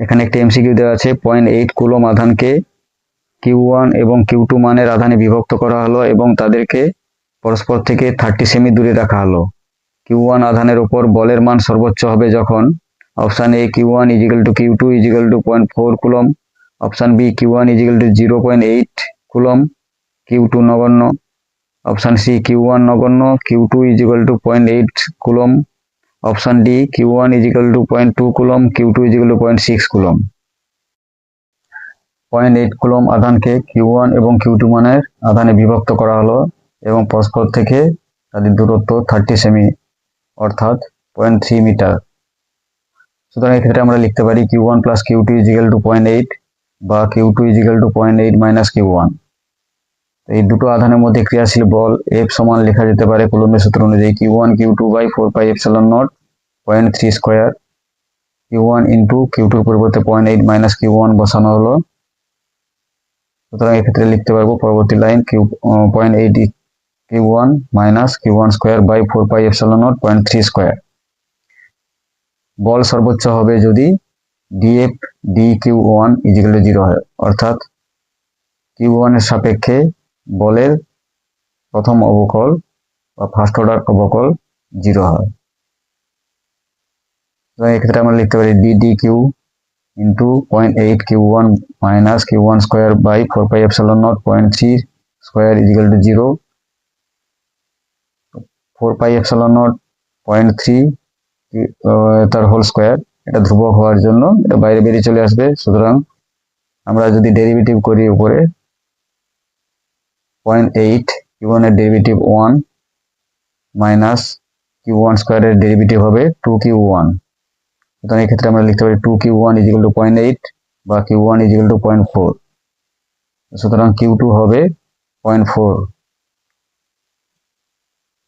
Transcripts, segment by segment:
এখানে একটি এমসিকিউ দেওয়া আছে 0.8 কুলম আধানকে Q1 এবং Q2 মানের আধানে বিভক্ত করা হলো এবং তাদেরকে পরস্পর থেকে 30 সেমি দূরে রাখা হলো। Q1 আধানের উপর বলের মান সর্বোচ্চ হবে যখন option A Q1 = Q2 = 0.4 coulomb, option B Q1 = 0.8 coulomb, Q2 নগণ্য, অপশন সি Q1 নগণ্য, Q2 = 0.8 coulomb, option D Q1 = 0.2 coulomb, Q2 = 0.6 coulomb. 0.8 coulomb আধানকে Q1 এবং Q2 মানের আধানে বিভক্ত করা হলো এবং পরস্পর থেকে তাদের দূরত্ব 30 সেমি অর্থাৎ 0.3 মিটার। সুতরাং এক্ষেত্রে আমরা লিখতে পারি Q1 + Q2 = 0.8 বা Q2 = 0.8 - Q1। এই দুটো আধানের মধ্যে ক্রিয়াশীল বল F সমান লেখা যেতে পারে কুলম্বের সূত্র অনুযায়ী Q1 Q2/4πε0 0.3 square. Q1 * Q2 এর পরিবর্তে 0.8 - Q1 বসানো হলো। সুতরাং এক্ষেত্রে লিখতে পারবো পরবর্তী লাইন 0.8 Q1 - Q1 স্কয়ার/4πε0 0.3 স্কয়ার। বল সর্বোচ্চ হবে যদি dF dQ1 = 0 হয়, অর্থাৎ Q1 এর সাপেক্ষে বলের প্রথম অবকল বা ফার্স্ট অর্ডার অবকল 0 হয়। এক্ষেত্রে আমরা লিখতে পারি ddq × 0.8 Q1 - Q1 স্কয়ার/4πε0 0.3 স্কয়ার = 0। 4πε0 0.3 তার হোল স্কয়ার, এটা ধ্রুবক হওয়ার জন্য এটা বাইরে বেরিয়ে চলে আসবে। সুতরাং আমরা যদি ডেরিভেটিভ করি উপরে 0.8 Q1 এর ডেরিভেটিভ 1 মাইনাস Q1 স্কয়ারের ডেরিভেটিভ হবে 2Q1। সুতরাং এক্ষেত্রে আমরা লিখতে পারি 2Q1 = 0.8 বা Q1 = 0.4। সুতরাং Q2 হবে 0.4,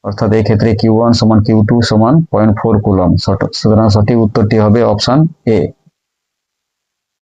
অর্থাৎ এই ক্ষেত্রে Q1 = Q2 = 0.4 কুলম। সুতরাং সঠিক উত্তরটি হবে অপশন এ।